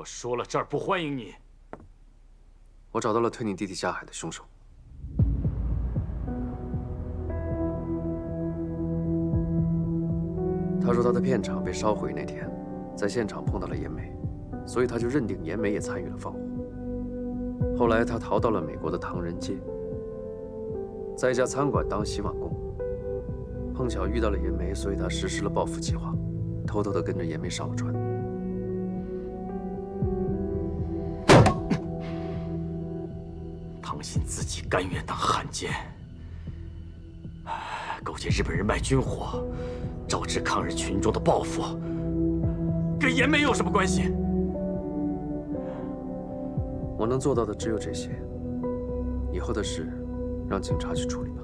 我说了，这儿不欢迎你。我找到了推你弟弟下海的凶手。他说他的片场被烧毁那天，在现场碰到了严梅，所以他就认定严梅也参与了放火。后来他逃到了美国的唐人街，在一家餐馆当洗碗工，碰巧遇到了严梅，所以他实施了报复计划，偷偷地跟着严梅上了船。唐鑫自己甘愿当汉奸，勾结日本人卖军火，招致抗日群众的报复，跟严梅有什么关系？我能做到的只有这些，以后的事让警察去处理吧。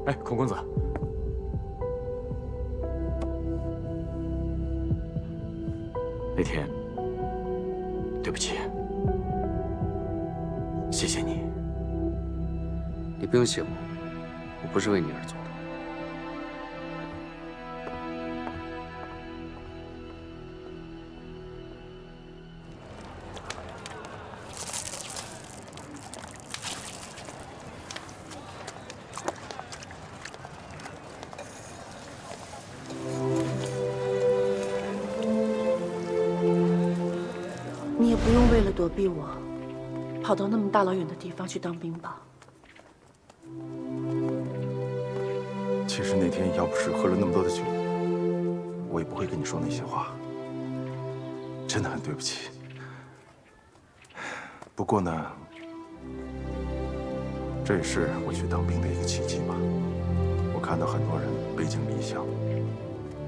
哎，孔公子，那天对不起，谢谢你。你不用谢我，我不是为你而做的。你也不用为了躲避我，跑到那么大老远的地方去当兵吧。其实那天要不是喝了那么多的酒，我也不会跟你说那些话。真的很对不起。不过呢，这也是我去当兵的一个契机吧。我看到很多人背井离乡，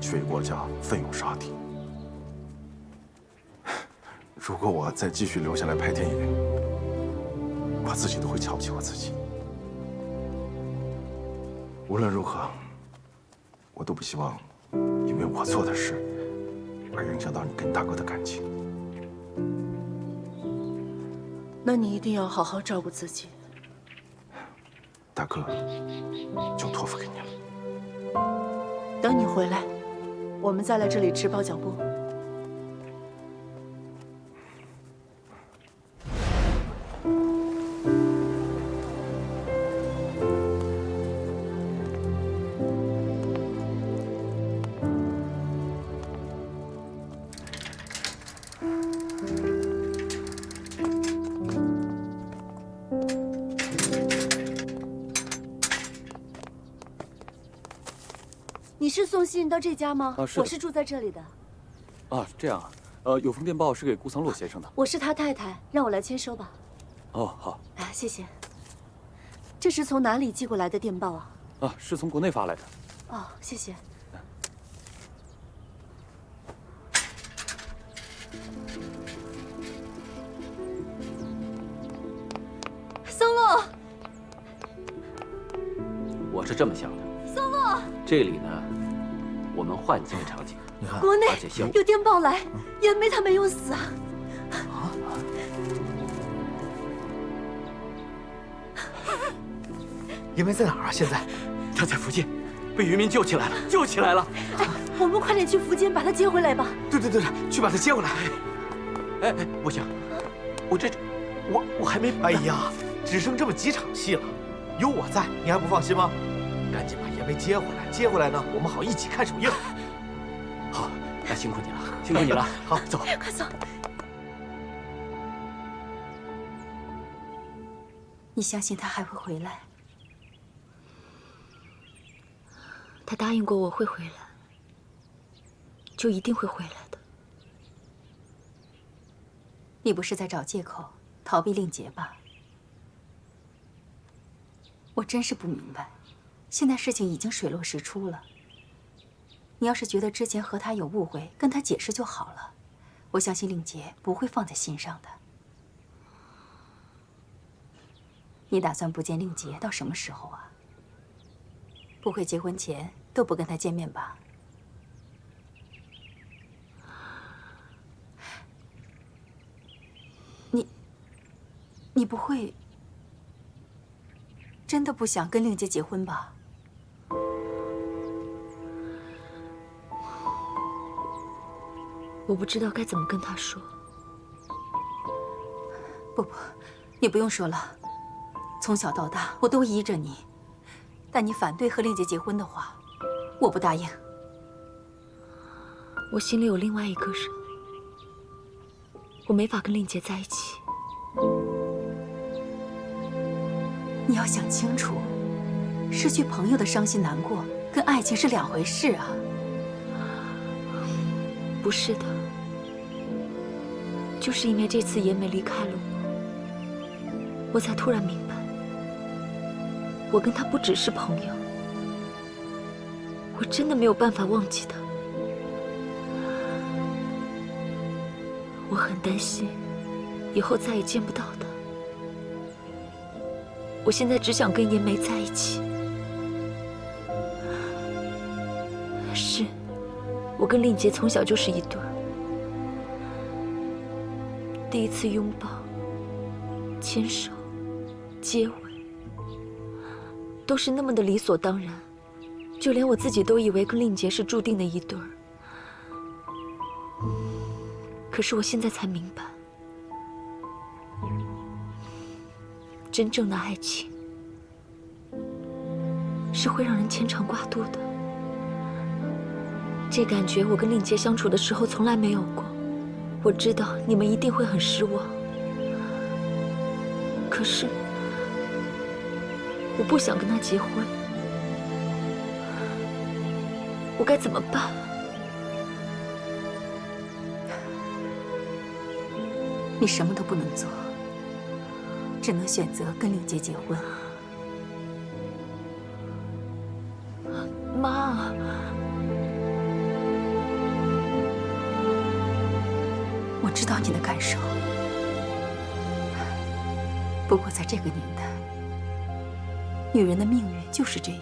去为国家奋勇杀敌。如果我再继续留下来拍电影，我自己都会瞧不起我自己。无论如何，我都不希望因为我做的事而影响到你跟你大哥的感情。那你一定要好好照顾自己。大哥，就托付给你了。等你回来，我们再来这里吃包饺布。你是送信到这家吗？啊，是的。我是住在这里的。啊，这样啊。有封电报是给顾藏洛先生的。我是他太太，让我来签收吧。哦，好。哎，谢谢。这是从哪里寄过来的电报啊？啊，是从国内发来的。哦，谢谢。松洛，我是这么想的。松洛，这里呢，我们换几个场景。你看，国内而且效果有电报来，严梅她没有死啊。严梅在哪儿啊？现在？他在福建，被渔民救起来了，救起来了。哎，我们快点去福建把她接回来吧。对，去把他接回来。哎，不行，我还没……哎呀，只剩这么几场戏了，有我在，你还不放心吗？赶紧把严梅接回来，接回来呢，我们好一起看首映。好，那辛苦你了，辛苦你了。好，走，快走。你相信他还会回来？他答应过我会回来，就一定会回来的。你不是在找借口逃避令杰吧？我真是不明白，现在事情已经水落石出了。你要是觉得之前和他有误会，跟他解释就好了。我相信令杰不会放在心上的。你打算不见令杰到什么时候啊？不会结婚前都不跟他见面吧？你不会真的不想跟令杰结婚吧？我不知道该怎么跟他说。不，你不用说了。从小到大，我都依着你。但你反对和令杰结婚的话，我不答应。我心里有另外一个人，我没法跟令杰在一起。你要想清楚，失去朋友的伤心难过，跟爱情是两回事啊。不是的，就是因为这次严美离开了我才突然明白，我跟他不只是朋友，我真的没有办法忘记他。我很担心以后再也见不到他。我现在只想跟严梅在一起。是，我跟令杰从小就是一对儿。第一次拥抱、牵手、接吻，都是那么的理所当然，就连我自己都以为跟令杰是注定的一对儿。可是我现在才明白，真正的爱情是会让人牵肠挂肚的。这感觉我跟令杰相处的时候从来没有过。我知道你们一定会很失望，可是我不想跟他结婚，我该怎么办？你什么都不能做，只能选择跟令杰结婚。妈，我知道你的感受，不过在这个年代，女人的命运就是这样。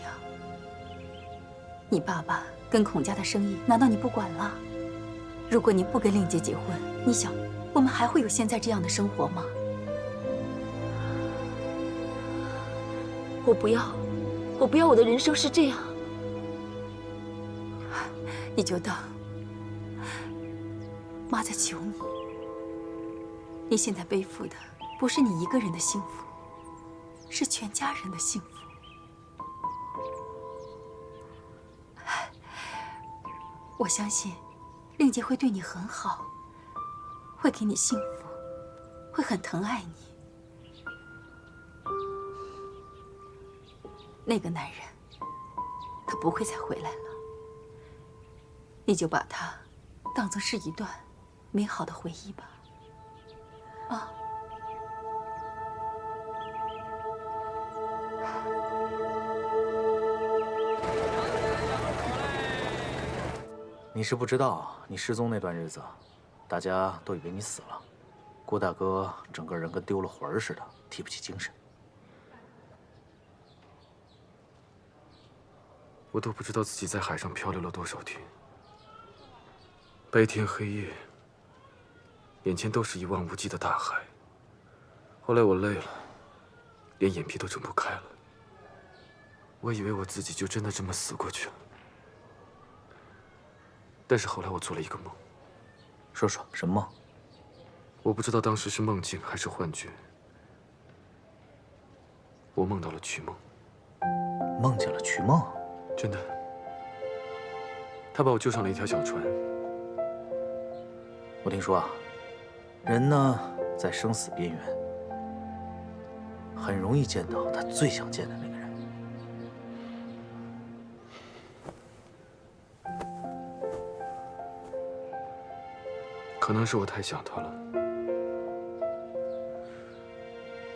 你爸爸跟孔家的生意，难道你不管了？如果你不跟令杰结婚，你想，我们还会有现在这样的生活吗？我不要，我不要我的人生是这样。你就当妈在求你。你现在背负的不是你一个人的幸福，是全家人的幸福。我相信令杰会对你很好，会给你幸福，会很疼爱你。那个男人，他不会再回来了。你就把它当作是一段美好的回忆吧。啊。你是不知道，你失踪那段日子，大家都以为你死了。郭大哥整个人跟丢了魂儿似的，提不起精神。我都不知道自己在海上漂流了多少天，白天黑夜，眼前都是一望无际的大海。后来我累了，连眼皮都睁不开了。我以为我自己就真的这么死过去了。但是后来我做了一个梦。说说什么梦？我不知道当时是梦境还是幻觉。我梦到了瞿梦。梦见了瞿梦？真的。他把我救上了一条小船。我听说啊，人呢在生死边缘，很容易见到他最想见的那个人。可能是我太想他了。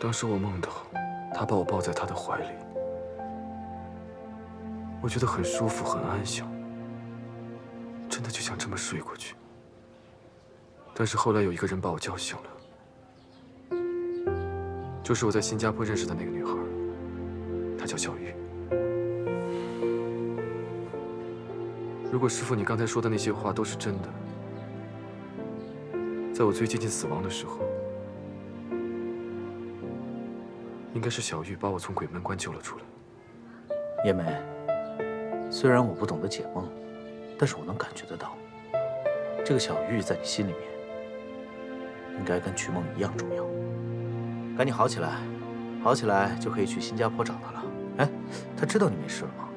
当时我梦到他把我抱在他的怀里，我觉得很舒服，很安详，真的就想这么睡过去。但是后来有一个人把我叫醒了，就是我在新加坡认识的那个女孩，她叫小玉。如果师父你刚才说的那些话都是真的，在我最接近死亡的时候，应该是小玉把我从鬼门关救了出来。叶梅，虽然我不懂得解梦，但是我能感觉得到，这个小玉在你心里面，应该跟曲梦一样重要。赶紧好起来，好起来就可以去新加坡找她了。哎，她知道你没事了吗？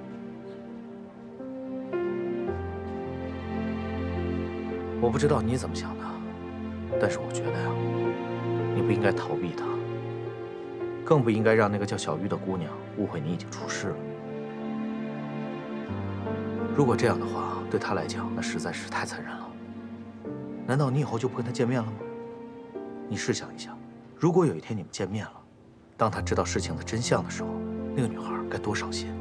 我不知道你怎么想的，但是我觉得呀，你不应该逃避她，更不应该让那个叫小玉的姑娘误会你已经出事了。如果这样的话，对她来讲那实在是太残忍了。难道你以后就不跟她见面了吗？你试想一下，如果有一天你们见面了，当她知道事情的真相的时候，那个女孩该多伤心。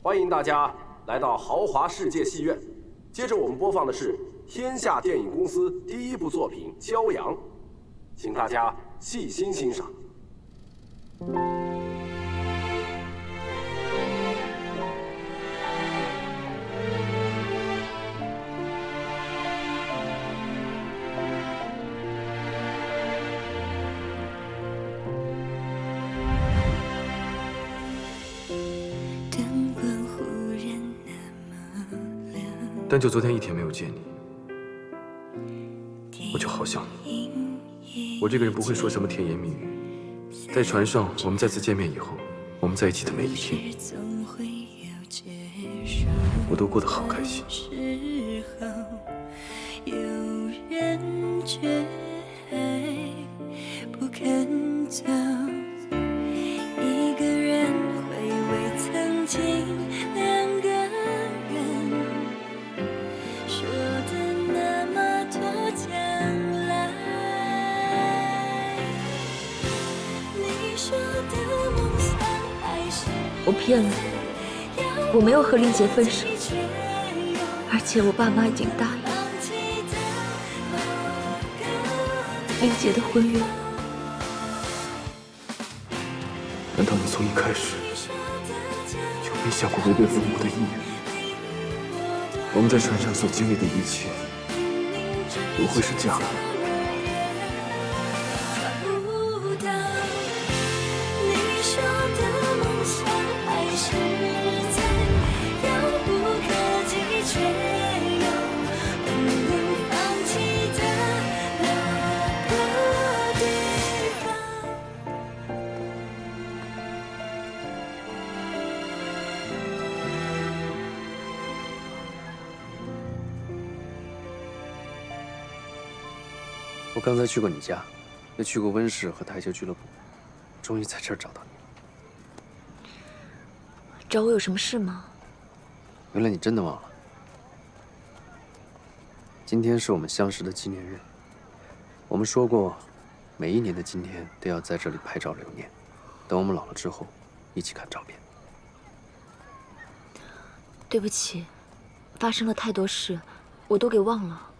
欢迎大家来到豪华世界戏院。接着我们播放的是天下电影公司第一部作品《骄阳》，请大家细心欣赏。但就昨天一天没有见你，我就好想你。我这个人不会说什么甜言蜜语，在船上我们再次见面以后，我们在一起的每一天，我都过得好开心。有人却不肯走，一个人回味曾经。我骗了你，我没有和令杰分手，而且我爸妈已经答应令杰的婚约。难道你从一开始就没想过违背父母的意愿？我们在船上所经历的一切，不会是假的。我刚才去过你家，又去过温室和台球俱乐部，终于在这儿找到你。找我有什么事吗？原来你真的忘了，今天是我们相识的纪念日。我们说过，每一年的今天都要在这里拍照留念，等我们老了之后，一起看照片。对不起，发生了太多事，我都给忘了。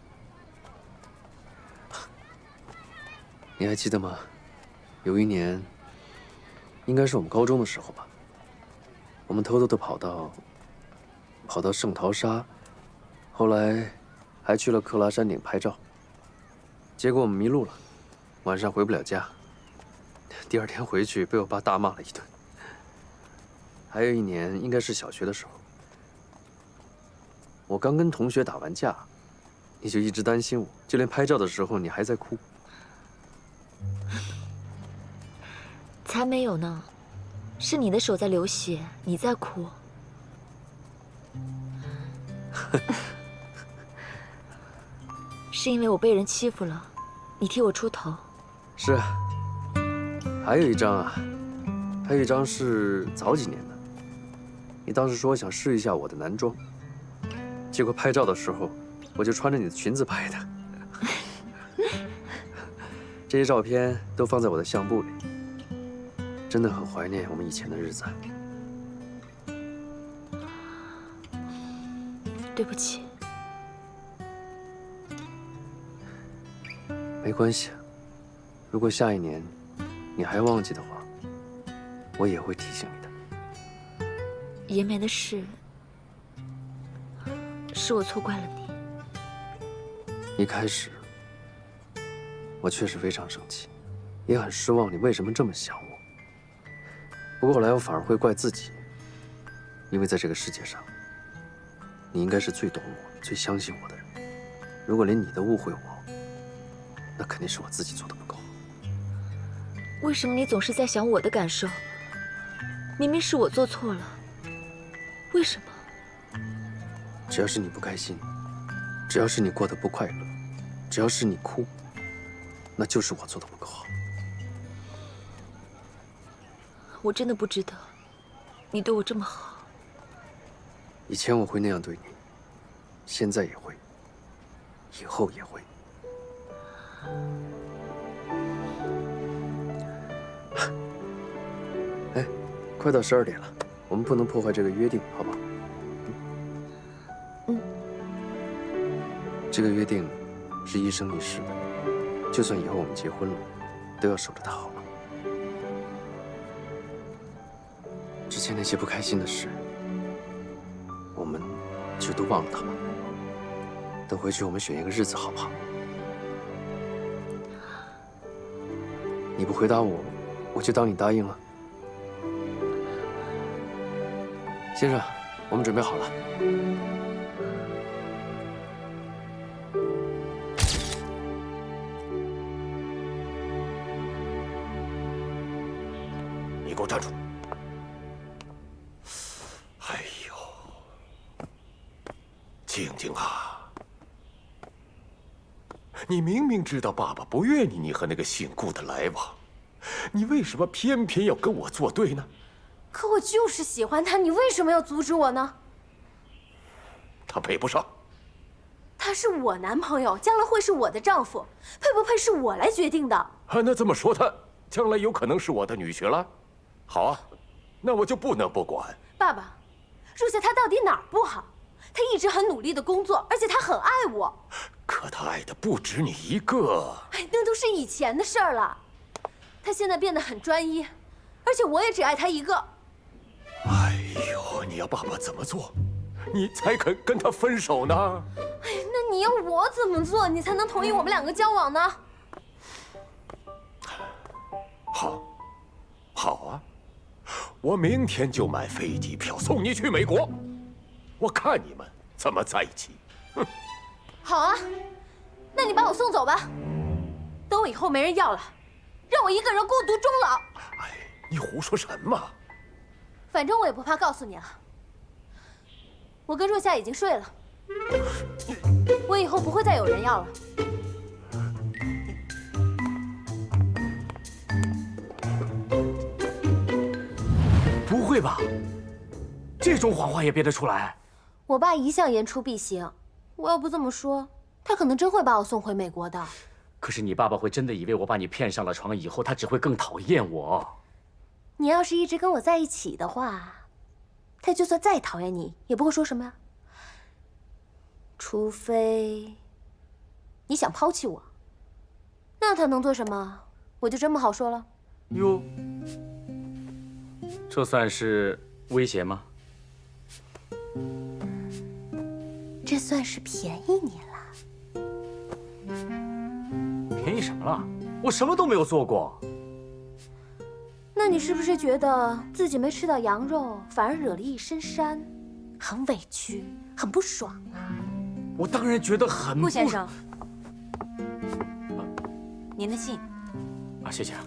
你还记得吗？有一年，应该是我们高中的时候吧，我们偷偷的跑到圣淘沙，后来还去了克拉山顶拍照。结果我们迷路了，晚上回不了家。第二天回去被我爸大骂了一顿。还有一年，应该是小学的时候，我刚跟同学打完架，你就一直担心我，就连拍照的时候你还在哭。才没有呢，是你的手在流血，你在哭。是因为我被人欺负了，你替我出头。是啊，还有一张是早几年的。你当时说想试一下我的男装，结果拍照的时候，我就穿着你的裙子拍的。这些照片都放在我的相簿里，真的很怀念我们以前的日子。对不起。没关系，如果下一年你还忘记的话，我也会提醒你的。严梅的事，是我错怪了你。一开始，我确实非常生气，也很失望，你为什么这么想我？不过后来我反而会怪自己，因为在这个世界上，你应该是最懂我、最相信我的人。如果连你都误会我，那肯定是我自己做的不够好。为什么你总是在想我的感受？明明是我做错了，为什么？只要是你不开心，只要是你过得不快乐，只要是你哭，那就是我做的不够好。我真的不知道，你对我这么好。以前我会那样对你，现在也会，以后也会。哎，快到12点了，我们不能破坏这个约定，好不好？这个约定是一生一世的，就算以后我们结婚了，都要守着它好吗？之前那些不开心的事，我们就都忘了它吧。等回去我们选一个日子，好不好？你不回答我，我就当你答应了。先生，我们准备好了。你给我站住！哎呦，静静啊，你明明知道爸爸不愿意你和那个姓顾的来往，你为什么偏偏要跟我作对呢？可我就是喜欢他，你为什么要阻止我呢？他配不上。他是我男朋友，将来会是我的丈夫，配不配是我来决定的。啊，那这么说，他将来有可能是我的女婿了。好啊，那我就不能不管。爸爸，若夏他到底哪儿不好？他一直很努力的工作，而且他很爱我。可他爱的不止你一个。哎，那都是以前的事儿了。他现在变得很专一，而且我也只爱他一个。哎呦，你要爸爸怎么做，你才肯跟他分手呢？哎，那你要我怎么做，你才能同意我们两个交往呢？好，好啊，我明天就买飞机票送你去美国，我看你们怎么在一起。哼，好啊，那你把我送走吧，等我以后没人要了，让我一个人孤独终老。哎，你胡说什么？反正我也不怕告诉你了，我跟若夏已经睡了，我以后不会再有人要了。不会吧？这种谎话也编得出来？我爸一向言出必行，我要不这么说，他可能真会把我送回美国的。可是你爸爸会真的以为我把你骗上了床，以后他只会更讨厌我。你要是一直跟我在一起的话，他就算再讨厌你，也不会说什么呀。除非你想抛弃我，那他能做什么？我就真不好说了。哟，这算是威胁吗？这算是便宜你了。便宜什么了？我什么都没有做过。那你是不是觉得自己没吃到羊肉，反而惹了一身膻，很委屈，很不爽啊？我当然觉得很顾先生，您的信。啊，谢谢啊。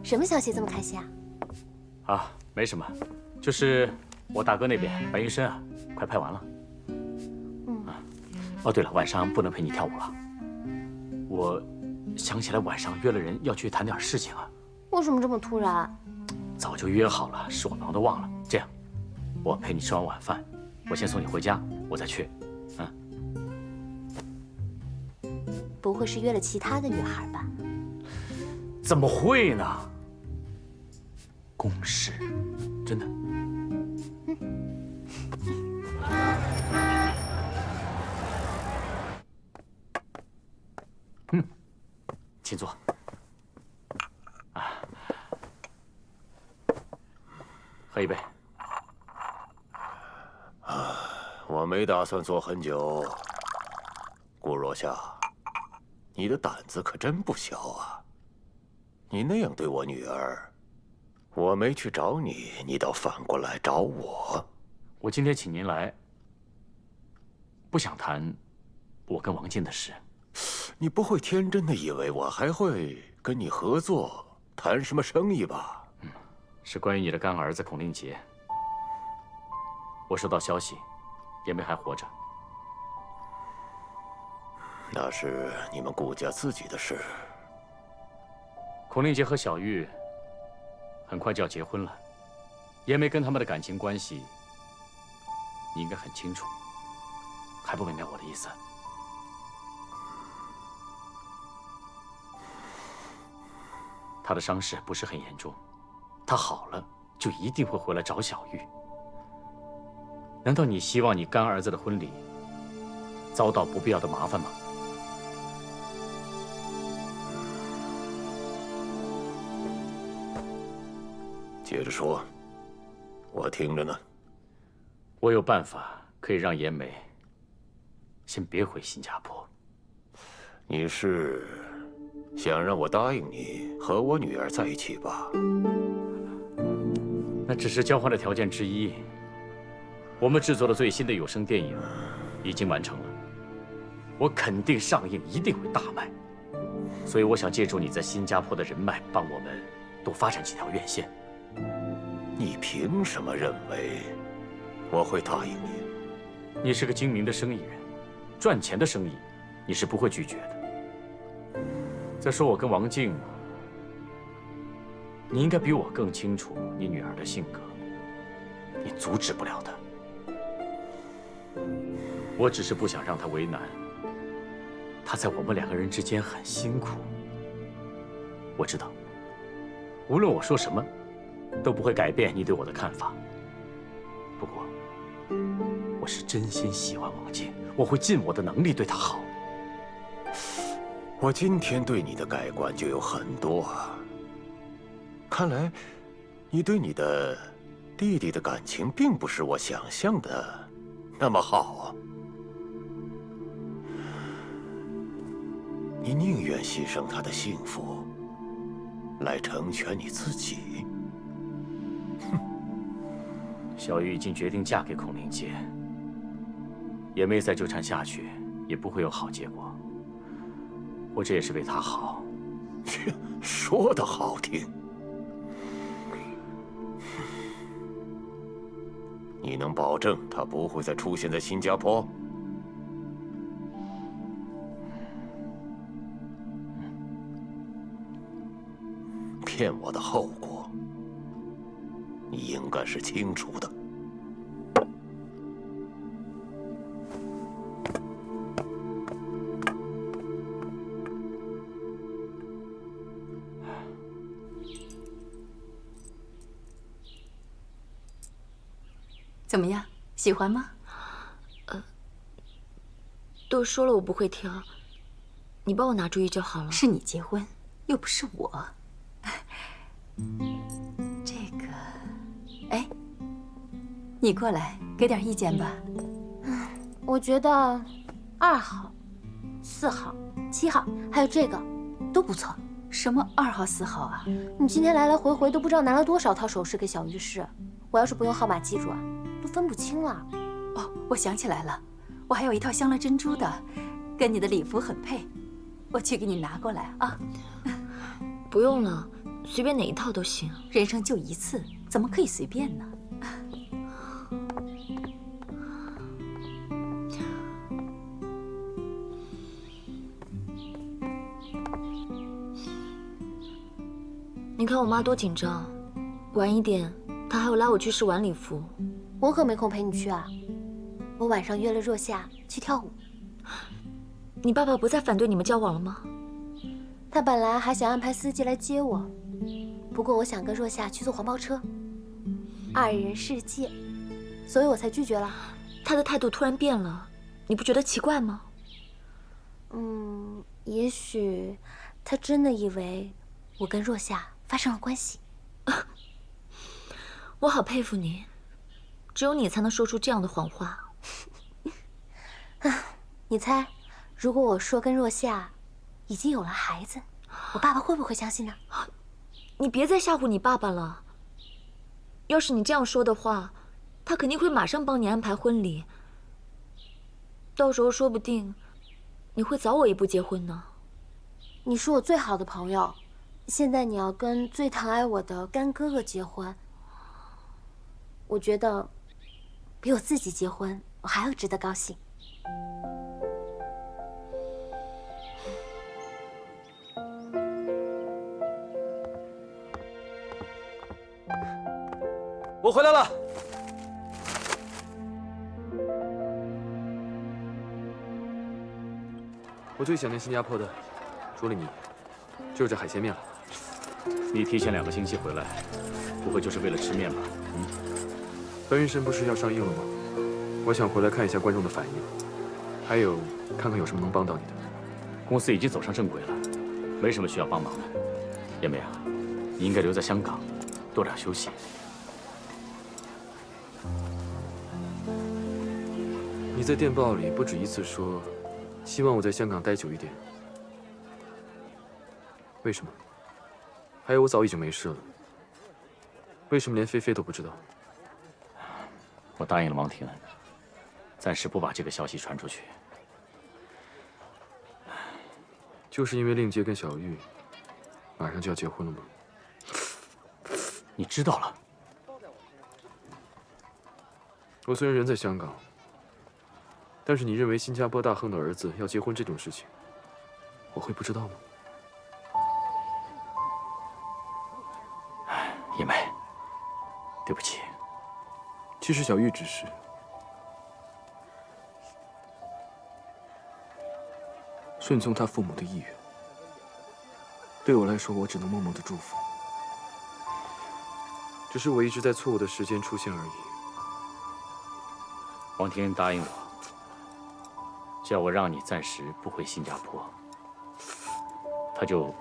什么消息这么开心啊？啊，没什么，就是我大哥那边白云深啊，快拍完了。哦，对了，晚上不能陪你跳舞了。我想起来晚上约了人要去谈点事情啊。为什么这么突然？早就约好了，是我忙得忘了。这样，我陪你吃完晚饭，我先送你回家，我再去。不会是约了其他的女孩吧？怎么会呢？公事，真的。喝一杯。我没打算坐很久。顾若夏，你的胆子可真不小啊！你那样对我女儿，我没去找你，你倒反过来找我。我今天请您来，不想谈我跟王静的事。你不会天真的以为我还会跟你合作谈什么生意吧？是关于你的干儿子孔令杰。我收到消息，严梅还活着。那是你们顾家自己的事。孔令杰和小玉很快就要结婚了，严梅跟他们的感情关系，你应该很清楚，还不明白我的意思？他的伤势不是很严重，他好了就一定会回来找小玉。难道你希望你干儿子的婚礼遭到不必要的麻烦吗？接着说，我听着呢。我有办法可以让严梅先别回新加坡。你是想让我答应你和我女儿在一起吧？那只是交换的条件之一。我们制作的最新的有声电影已经完成了，我肯定上映一定会大卖。所以我想借助你在新加坡的人脉，帮我们多发展几条院线。你凭什么认为我会答应你？你是个精明的生意人，赚钱的生意你是不会拒绝的。再说我跟王静，你应该比我更清楚你女儿的性格，你阻止不了她。我只是不想让她为难，她在我们两个人之间很辛苦。我知道，无论我说什么，都不会改变你对我的看法。不过，我是真心喜欢王静，我会尽我的能力对她好。我今天对你的改观就有很多啊。看来，你对你的弟弟的感情并不是我想象的那么好啊。你宁愿牺牲他的幸福，来成全你自己。小玉已经决定嫁给孔令杰，也没再纠缠下去，也不会有好结果。我这也是为她好。说得好听。你能保证他不会再出现在新加坡？骗我的后果，你应该是清楚的。怎么样，喜欢吗？都说了我不会挑，你帮我拿主意就好了。是你结婚，又不是我。这个，哎，你过来给点意见吧。我觉得2号、4号、7号，还有这个都不错。什么2号、4号啊？你今天来来回回都不知道拿了多少套首饰给小玉试，我要是不用号码记住啊，都分不清了。哦，我想起来了，我还有一套镶了珍珠的，跟你的礼服很配，我去给你拿过来啊。不用了，随便哪一套都行。人生就一次，怎么可以随便呢？你看我妈多紧张，晚一点她还要拉我去试晚礼服。我可没空陪你去啊，我晚上约了若夏去跳舞。你爸爸不再反对你们交往了吗？他本来还想安排司机来接我，不过我想跟若夏去坐黄包车，2人世界，所以我才拒绝了。他的态度突然变了，你不觉得奇怪吗？也许他真的以为我跟若夏发生了关系。我好佩服你，只有你才能说出这样的谎话。你猜，如果我说跟若夏已经有了孩子，我爸爸会不会相信呢？你别再吓唬你爸爸了。要是你这样说的话，他肯定会马上帮你安排婚礼。到时候说不定你会早我一步结婚呢。你是我最好的朋友，现在你要跟最疼爱我的干哥哥结婚，我觉得比我自己结婚我还要值得高兴。我回来了。我最想念新加坡的，除了你，就是这海鲜面了。你提前2个星期回来，不会就是为了吃面吧？白云神不是要上映了吗？我想回来看一下观众的反应，还有看看有什么能帮到你的。公司已经走上正轨了，没什么需要帮忙的。叶梅啊，你应该留在香港，多点休息。你在电报里不止一次说，希望我在香港待久一点。为什么？还有我早已经没事了，为什么连菲菲都不知道？我答应了王婷，暂时不把这个消息传出去。就是因为令杰跟小玉马上就要结婚了吗？你知道了？我虽然人在香港，但是你认为新加坡大亨的儿子要结婚这种事情，我会不知道吗？叶梅，对不起。其实小玉只是顺从他父母的意愿。对我来说，我只能默默的祝福。只是我一直在错误的时间出现而已。王婷答应我，叫我让你暂时不回新加坡，他就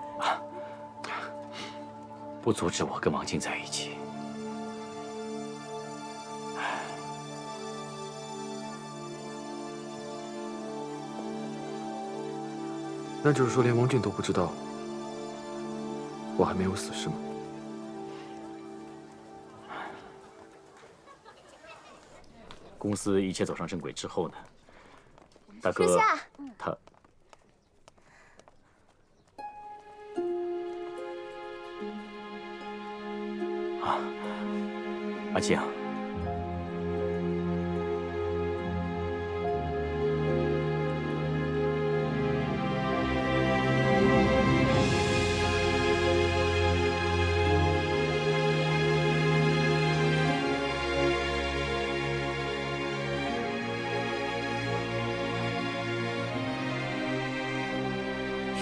不阻止我跟王静在一起。那就是说，连王静都不知道我还没有死，是吗？公司一切走上正轨之后呢，大哥若夏，他阿静，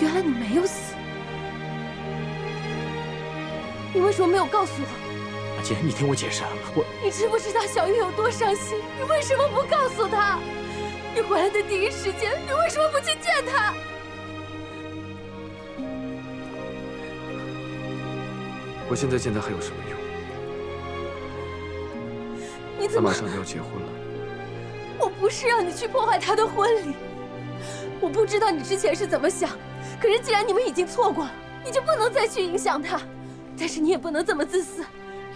原来你没有死，你为什么没有告诉我？阿静，你听我解释，你知不知道小玉有多伤心？你为什么不告诉她？你回来的第一时间，你为什么不去见她？我现在见他还有什么用？你怎么？他马上就要结婚了。我不是让你去破坏他的婚礼，我不知道你之前是怎么想，可是既然你们已经错过了，你就不能再去影响他。但是你也不能这么自私，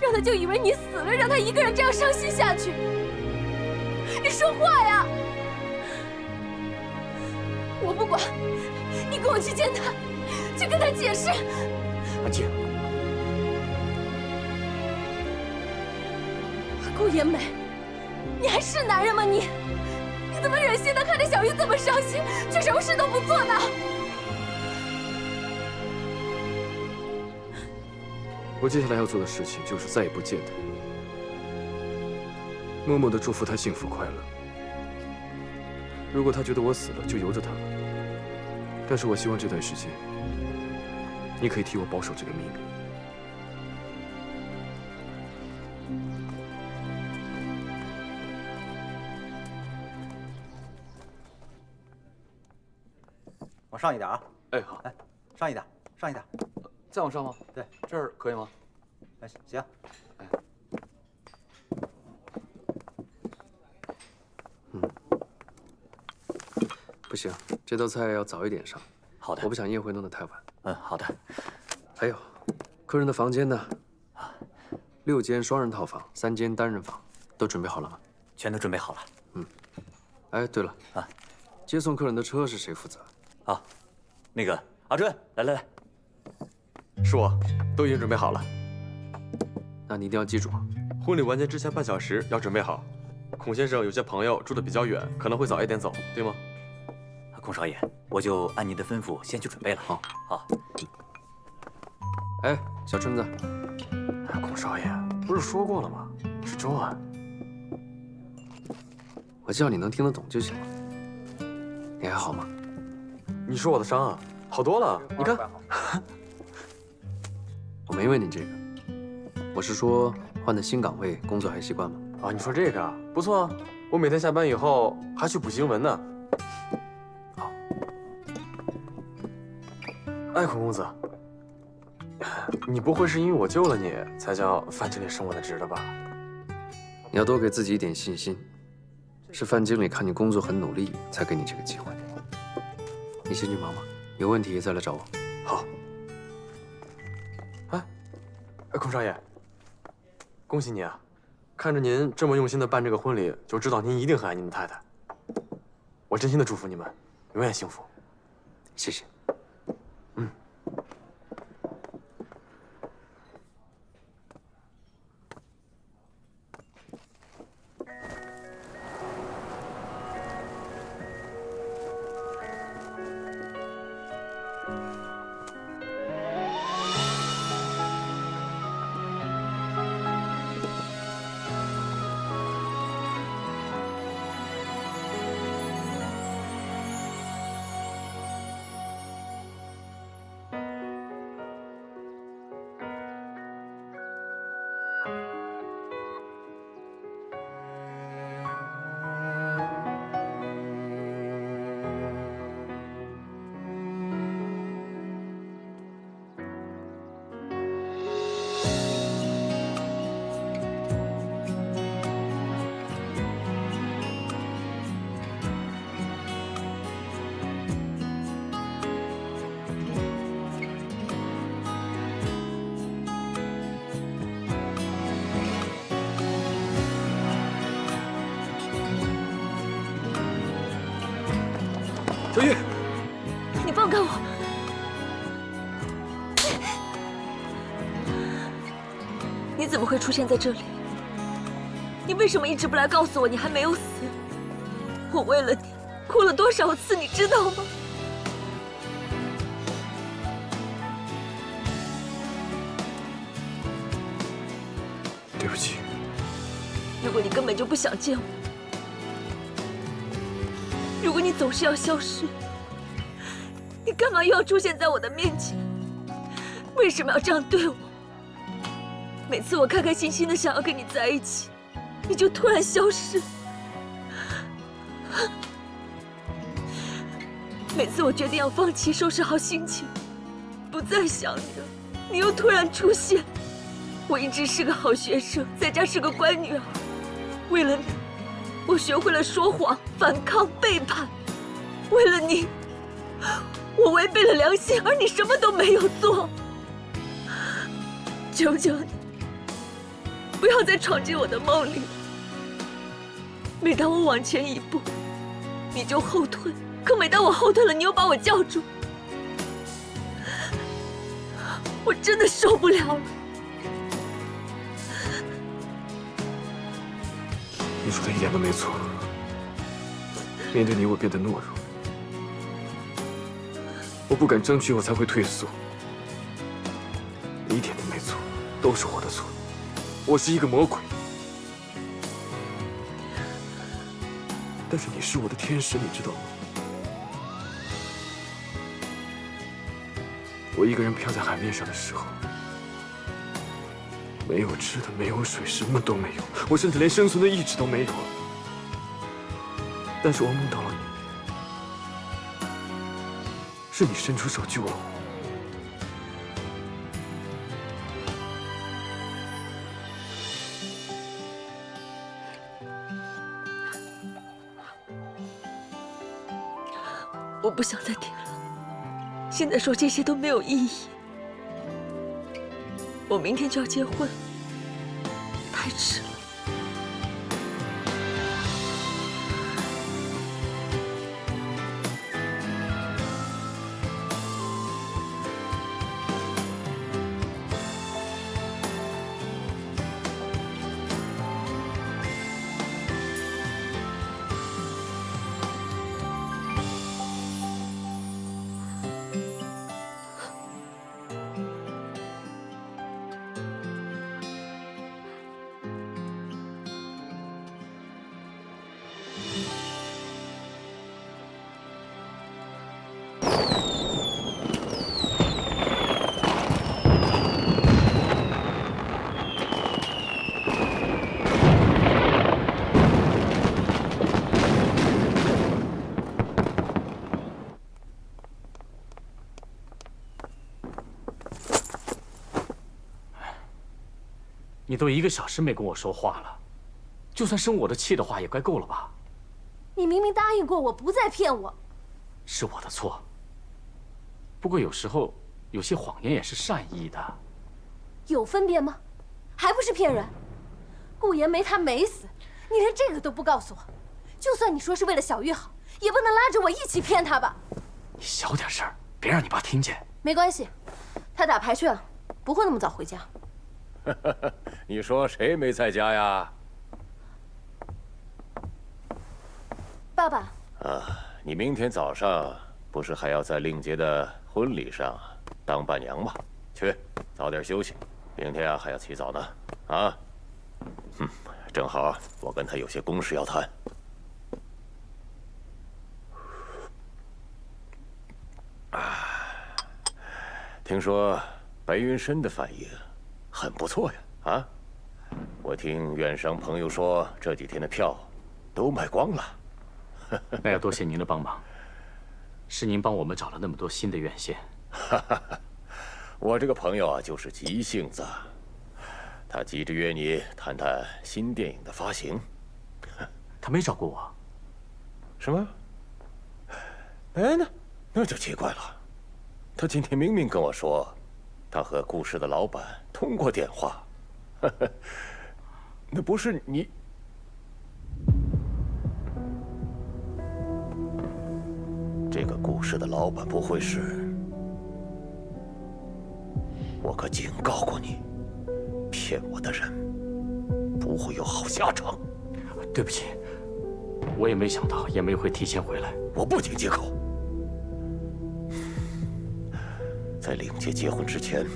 让他就以为你死了，让他一个人这样伤心下去。你说话呀！我不管，你跟我去见他，去跟他解释。阿静，顾妍美，你还是男人吗你？你怎么忍心的看着小玉这么伤心，却什么事都不做呢？我接下来要做的事情就是再也不见他，默默的祝福他幸福快乐。如果他觉得我死了，就由着他了。但是我希望这段时间，你可以替我保守这个秘密。往上一点啊！哎，好，来，上一点，上一点，再往上吗？对，这儿可以吗？哎，行。哎，不行，这道菜要早一点上。好的，我不想宴会弄得太晚。嗯，好的。还有，客人的房间呢？6间双人套房，3间单人房，都准备好了吗？全都准备好了。哎，对了啊，接送客人的车是谁负责？好，那个阿春，来，是我，都已经准备好了。那你一定要记住，婚礼完结之前半小时要准备好。孔先生有些朋友住得比较远，可能会早一点走，对吗？孔少爷，我就按您的吩咐先去准备了。好。哎，小春子，孔少爷，不是说过了吗？是周安。我叫你能听得懂就行了。你还好吗？你说我的伤啊，好多了。你看，我没问你这个，我是说换的新岗位，工作还习惯吗？啊，你说这个啊，不错啊。我每天下班以后还去补习英文呢。好。哎，孔公子，你不会是因为我救了你，才叫范经理升我的职的吧？你要多给自己一点信心。是范经理看你工作很努力，才给你这个机会。你先去忙吧，有问题再来找我。好。哎，孔少爷，恭喜你啊！看着您这么用心的办这个婚礼，就知道您一定很爱您的太太。我真心的祝福你们，永远幸福。谢谢。小玉，你放开我！你怎么会出现在这里？你为什么一直不来告诉我你还没有死？我为了你哭了多少次，你知道吗？对不起。如果你根本就不想见我，如果你总是要消失，你干嘛又要出现在我的面前？为什么要这样对我？每次我开开心心的想要跟你在一起，你就突然消失。每次我决定要放弃，收拾好心情，不再想你了，你又突然出现。我一直是个好学生，在家是个乖女儿。为了你，我学会了说谎、反抗、背叛。为了你，我违背了良心，而你什么都没有做。求求你，不要再闯进我的梦里了。每当我往前一步，你就后退；可每当我后退了，你又把我叫住。我真的受不了了。你说的一点都没错。面对你，我变得懦弱，我不敢争取，我才会退缩。你一点都没错，都是我的错。我是一个魔鬼，但是你是我的天使，你知道吗？我一个人飘在海面上的时候，没有吃的，没有水，什么都没有，我甚至连生存的意志都没有。但是我梦到了你，是你伸出手救了我。我不想再听了。现在说这些都没有意义。我明天就要结婚，太迟了。你都1个小时没跟我说话了，就算生我的气的话，也该够了吧？你明明答应过我不再骗我。是我的错。不过有时候有些谎言也是善意的。有分别吗？还不是骗人。顾延梅她没死，你连这个都不告诉我。就算你说是为了小玉好，也不能拉着我一起骗她吧？你小点声，别让你爸听见。没关系，他打牌去了，不会那么早回家。你说谁没在家呀？爸爸。啊，你明天早上不是还要在令杰的婚礼上当伴娘吗？去，早点休息，明天啊还要起早呢。啊，正好我跟他有些公事要谈。听说白云深的反应很不错呀。啊，我听院商朋友说这几天的票都卖光了。那要多谢您的帮忙，是您帮我们找了那么多新的院线。我这个朋友啊，就是急性子，他急着约你谈谈新电影的发行。他没找过我。什么？哎，那就奇怪了。他今天明明跟我说，他和顾氏的老板通过电话。那不是你？这个顾氏的老板不会是？我可警告过你，骗我的人不会有好下场。对不起，我也没想到延梅会提前回来。我不听借口。在令杰结婚之前，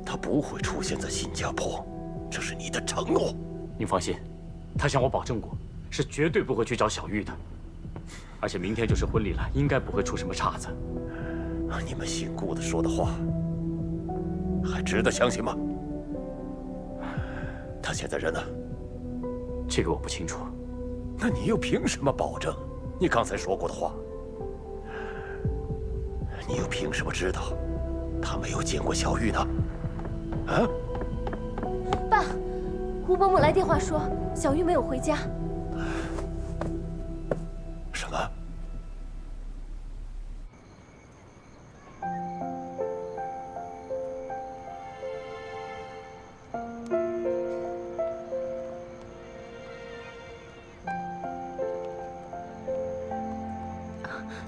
他不会出现在新加坡，这是你的承诺。您放心，他向我保证过，是绝对不会去找小玉的。而且明天就是婚礼了，应该不会出什么岔子。你们姓顾的说的话，还值得相信吗？他现在人呢？这个我不清楚。那你又凭什么保证你刚才说过的话？你又凭什么知道他没有见过小玉呢？啊？爸，胡伯母来电话说小玉没有回家。什么？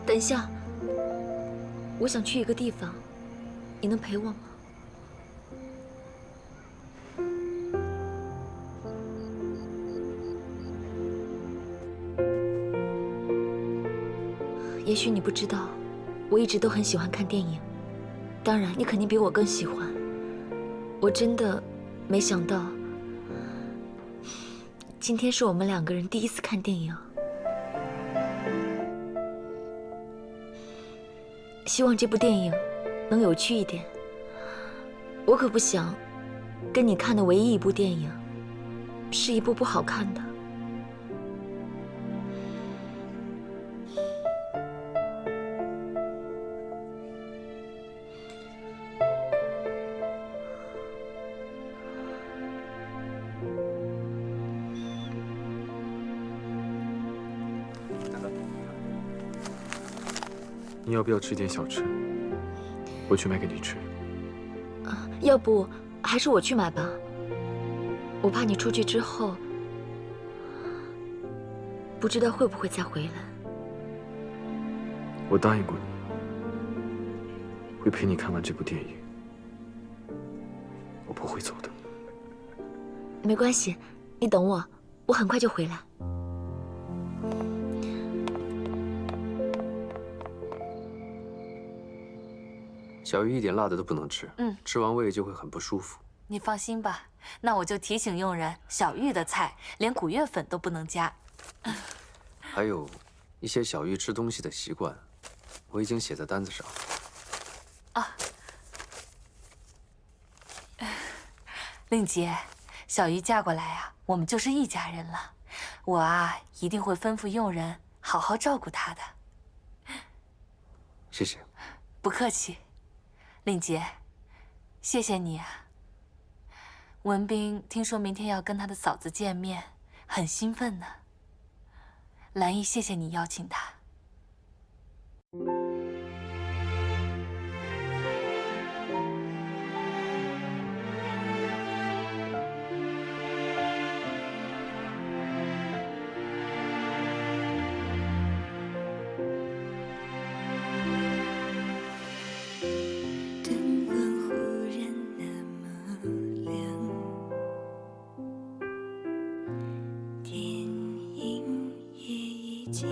等一下，我想去一个地方，你能陪我吗？也许你不知道，我一直都很喜欢看电影，当然你肯定比我更喜欢。我真的没想到，今天是我们2个人第一次看电影。希望这部电影能有趣一点。我可不想跟你看的唯一一部电影是一部不好看的。你要不要吃点小吃？我去买给你吃。要不还是我去买吧。我怕你出去之后，不知道会不会再回来。我答应过你，会陪你看完这部电影。我不会走的。没关系，你等我，我很快就回来。小玉一点辣的都不能吃，吃完胃就会很不舒服。你放心吧，那我就提醒佣人，小玉的菜连古月粉都不能加。还有一些小玉吃东西的习惯，我已经写在单子上。啊，令杰，小玉嫁过来啊，我们就是一家人了。我啊，一定会吩咐佣人好好照顾她的。谢谢。不客气。令杰，谢谢你啊。文斌听说明天要跟他的嫂子见面，很兴奋呢。兰姨，谢谢你邀请他。灯光忽然那么亮，电影也已经